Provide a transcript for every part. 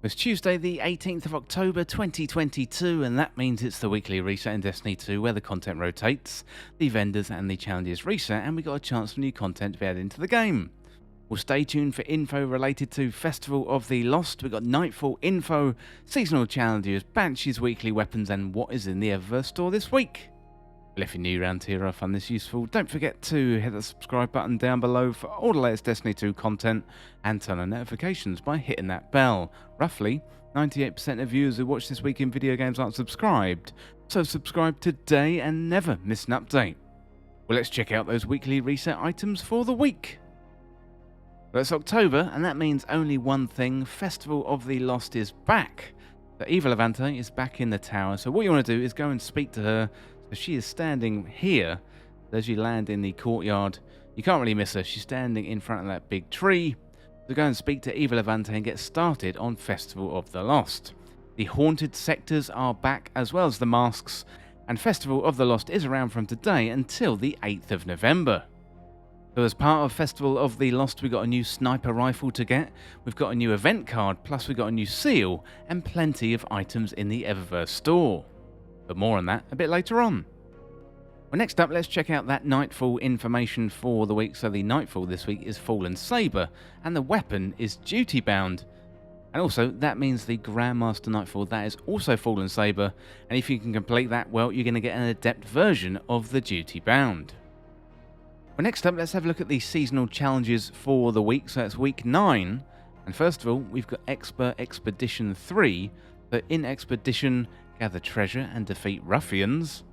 It's Tuesday the 18th of October 2022 and that means it's the weekly reset in Destiny 2 where the content rotates, the vendors and the challenges reset and we got a chance for new content to be added into the game. Well, stay tuned for info related to Festival of the Lost, we've got Nightfall info, seasonal challenges, Banshee's weekly weapons and what is in the Eververse store this week. Well, if you're new around here or find this useful, don't forget to hit the subscribe button down below for all the latest Destiny 2 content and turn on notifications by hitting that bell. Roughly 98% of viewers who watch This Week in Video Games aren't subscribed, so subscribe today and never miss an update. Well, let's check out those weekly reset items for the week. Well, it's October and that means only one thing, Festival of the Lost is back. The Eva Levante is back in the tower, so what you want to do is go and speak to her. So she is standing here as you land in the courtyard. You can't really miss her. She's standing in front of that big tree. So go and speak to Eva Levante and get started on Festival of the Lost. The haunted sectors are back as well as the masks. And Festival of the Lost is around from today until the 8th of November. So as part of Festival of the Lost, we've got a new sniper rifle to get. We've got a new event card, plus we've got a new seal and plenty of items in the Eververse store. But more on that a bit later on. Well, next up, let's check out that Nightfall information for the week. So the Nightfall this week is Fallen Saber, and the weapon is Duty Bound. And also, that means the Grandmaster Nightfall, that is also Fallen Saber. And if you can complete that, well, you're going to get an adept version of the Duty Bound. Well, next up, let's have a look at the seasonal challenges for the week. So it's week 9. And first of all, we've got Expert Expedition 3. So in Expedition, gather treasure and defeat ruffians.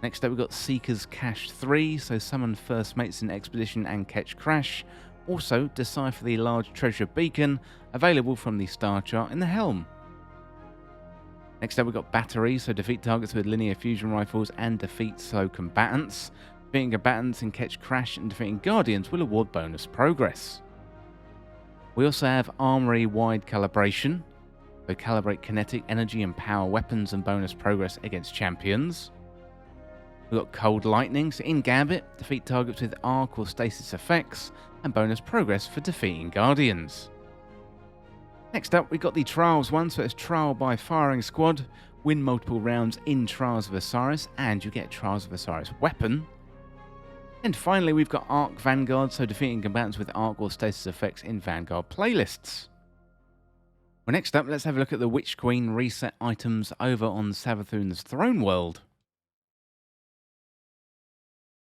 Next up we've got Seeker's Cache 3, so summon first mates in Expedition and catch Crash. Also decipher the large treasure beacon, available from the star chart in the helm. Next up we've got Battery, so defeat targets with linear fusion rifles and defeat slow combatants. Defeating combatants and catch Crash and defeating Guardians will award bonus progress. We also have Armory Wide Calibration. So calibrate kinetic, energy and power weapons and bonus progress against champions. We've got Cold Lightning, so in Gambit, defeat targets with arc or stasis effects and bonus progress for defeating Guardians. Next up, we've got the Trials one, so it's Trial by Firing Squad. Win multiple rounds in Trials of Osiris and you get Trials of Osiris weapon. And finally, we've got Arc Vanguard, so defeating combatants with arc or stasis effects in Vanguard playlists. Well, next up, let's have a look at the Witch Queen reset items over on Savathun's Throne World.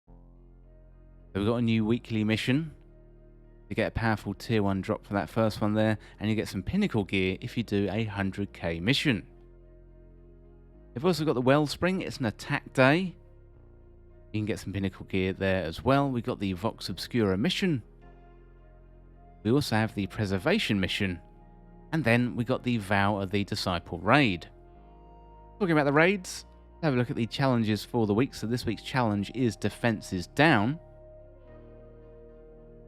So we've got a new weekly mission. You get a powerful tier 1 drop for that first one there, and you get some pinnacle gear if you do a 100k mission. We've also got the Wellspring, it's an attack day. You can get some pinnacle gear there as well. We've got the Vox Obscura mission. We also have the Preservation mission. And then we got the Vow of the Disciple raid. Talking about the raids, let's have a look at the challenges for the week. So this week's challenge is Defenses Down.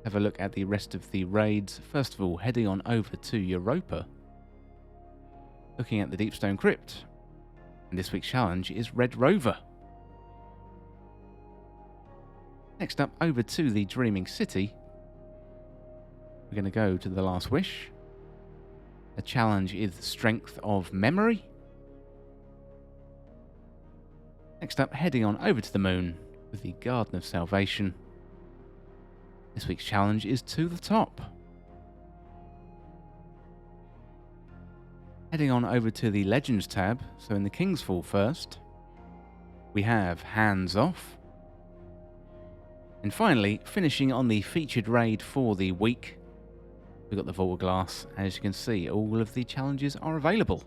Have a look at the rest of the raids. First of all, heading on over to Europa. Looking at the Deepstone Crypt. And this week's challenge is Red Rover. Next up, over to the Dreaming City. We're going to go to the Last Wish. The challenge is Strength of Memory. Next up, heading on over to the moon with the Garden of Salvation. This week's challenge is To the Top. Heading on over to the Legends tab, so in the King's Fall first, we have Hands Off. And finally, finishing on the featured raid for the week, we've got the Vault of Glass. As you can see, all of the challenges are available.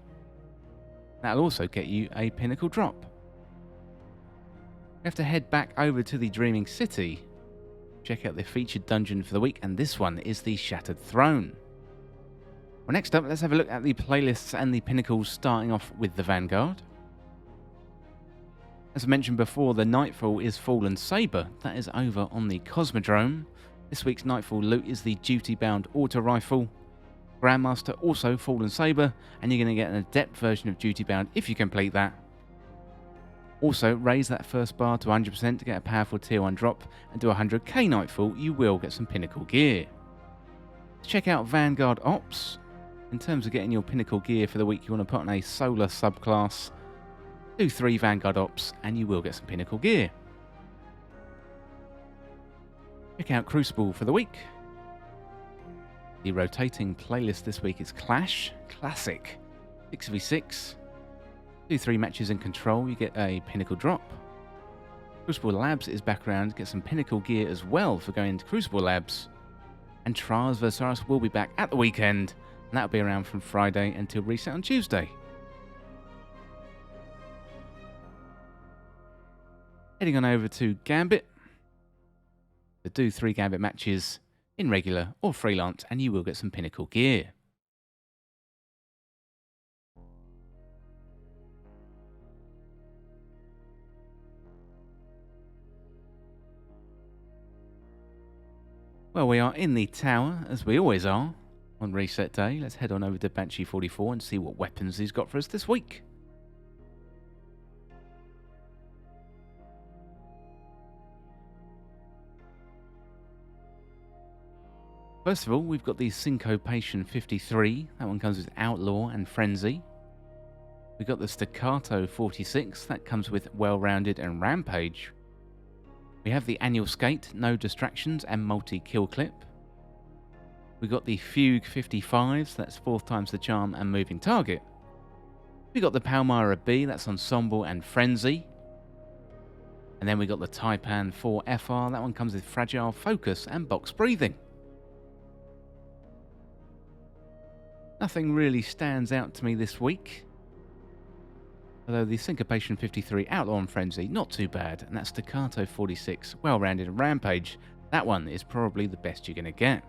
That'll also get you a pinnacle drop. We have to head back over to the Dreaming City, check out the featured dungeon for the week, and this one is the Shattered Throne. Well, next up, let's have a look at the playlists and the pinnacles, starting off with the Vanguard. As I mentioned before, the Nightfall is Fallen Saber. That is over on the Cosmodrome. This week's Nightfall loot is the Duty Bound Auto Rifle. Grandmaster also Fallen Saber, and you're going to get an adept version of Duty Bound if you complete that. Also, raise that first bar to 100% to get a powerful tier 1 drop, and do 100k Nightfall, you will get some pinnacle gear. Check out Vanguard Ops. In terms of getting your pinnacle gear for the week, you want to put on a solar subclass, do 3 Vanguard Ops, and you will get some pinnacle gear. Check out Crucible for the week. The rotating playlist this week is Clash, Classic, 6v6. Do 3 matches in Control, you get a pinnacle drop. Crucible Labs is back around, get some pinnacle gear as well for going into Crucible Labs. And Trials vs. will be back at the weekend, and that'll be around from Friday until reset on Tuesday. Heading on over to Gambit. To do 3 Gambit matches in regular or freelance, and you will get some pinnacle gear. Well, we are in the tower, as we always are, on reset day. Let's head on over to Banshee 44 and see what weapons he's got for us this week. First of all, we've got the Syncopation 53. That one comes with Outlaw and Frenzy. We've got the Staccato 46. That comes with Well-Rounded and Rampage. We have the Annual Skate, No Distractions and Multi-Kill Clip. We've got the Fugue 55s. That's 4 times the charm and moving target. We've got the Palmyra B. That's Ensemble and Frenzy. And then we got the Taipan 4 FR. That one comes with Fragile Focus and Box Breathing. Nothing really stands out to me this week. Although the Syncopation 53 Outlaw and Frenzy, not too bad. And that Staccato 46, Well-Rounded and Rampage, that one is probably the best you're going to get.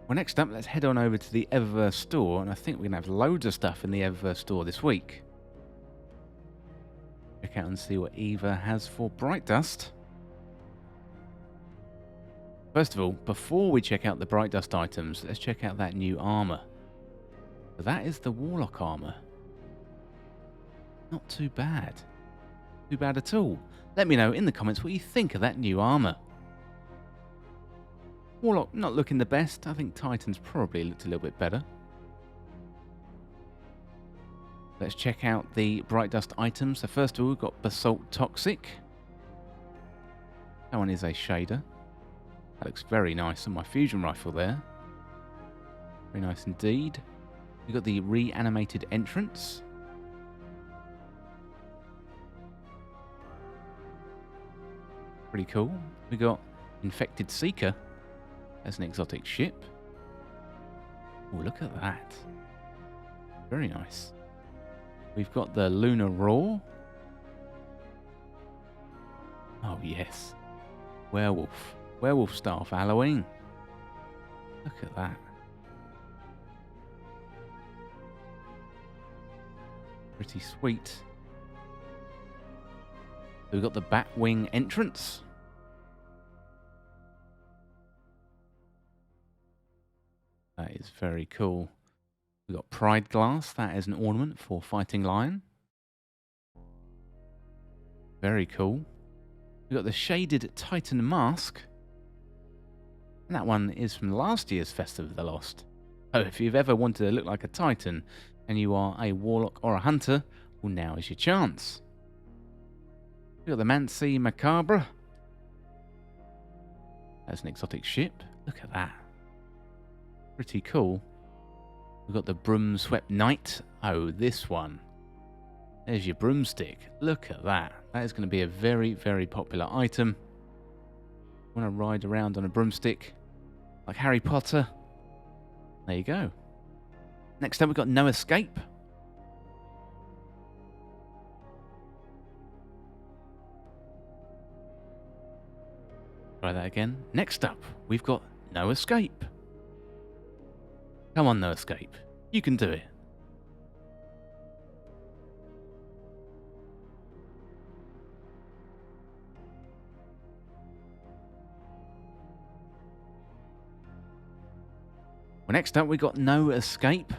Well, next up, let's head on over to the Eververse store. And I think we're going to have loads of stuff in the Eververse store this week. Check out and see what Eva has for Bright Dust. First of all, before we check out the Bright Dust items, let's check out that new armor. So that is the Warlock armor. Not too bad. Too bad at all. Let me know in the comments what you think of that new armor. Warlock not looking the best. I think Titan's probably looked a little bit better. Let's check out the Bright Dust items. So first of all, we've got Basalt Toxic. That one is a shader. That looks very nice on my fusion rifle there. Very nice indeed. We've got the reanimated entrance. Pretty cool. We got Infected Seeker as an exotic ship. Oh, look at that. Very nice. We've got the Lunar Roar. Oh yes. Werewolf. Werewolf Staff Halloween. Look at that. Pretty sweet. We've got the Batwing entrance. That is very cool. We've got Pride Glass. That is an ornament for Fighting Lion. Very cool. We've got the Shaded Titan Mask. And that one is from last year's Festival of the Lost. So if you've ever wanted to look like a Titan and you are a Warlock or a Hunter, well, now is your chance. We've got the Mancy Macabre. That's an exotic ship. Look at that. Pretty cool. We've got the Broomswept Knight. Oh, this one. There's your broomstick. Look at that. That is going to be a very, very popular item. Want to ride around on a broomstick like Harry Potter? There you go. Next up, we've got No Escape. Try that again. Next up, we've got No Escape. Come on, No Escape. You can do it. Well, next up, we got No Escape.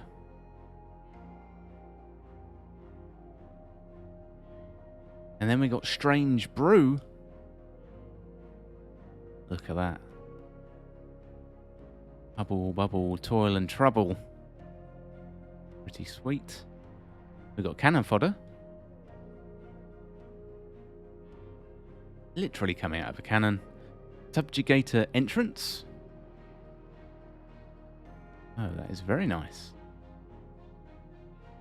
And then we got Strange Brew. Look at that. Bubble, bubble, toil and trouble. Pretty sweet. We've got cannon fodder. Literally coming out of a cannon. Subjugator entrance. Oh, that is very nice.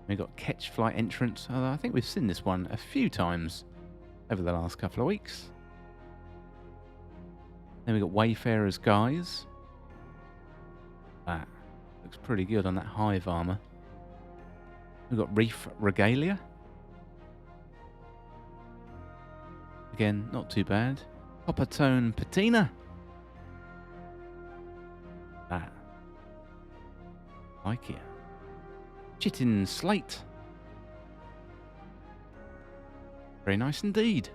We've got catch flight entrance. Oh, I think we've seen this one a few times over the last couple of weeks. Then we've got Wayfarer's Guise. That looks pretty good on that hive armor. We've got Reef Regalia. Again, not too bad. Copper Tone Patina. That. Like it. Chitin Slate. Very nice indeed.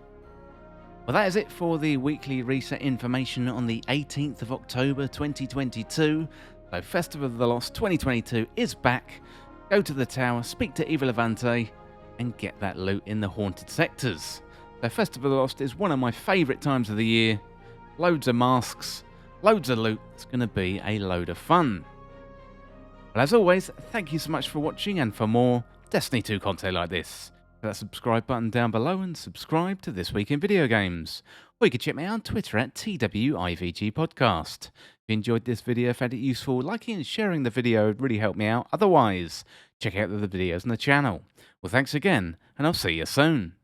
Well, that is it for the weekly reset information on the 18th of October 2022. So Festival of the Lost 2022 is back. Go to the tower, speak to Eva Levante, and get that loot in the haunted sectors. So Festival of the Lost is one of my favourite times of the year. Loads of masks, loads of loot. It's going to be a load of fun. Well, as always, thank you so much for watching, and for more Destiny 2 content like this, hit that subscribe button down below and subscribe to This Week in Video Games. Or you can check me out on Twitter at TWIVG Podcast. If you enjoyed this video, found it useful, liking and sharing the video would really help me out. Otherwise, check out the other videos on the channel. Well, thanks again, and I'll see you soon.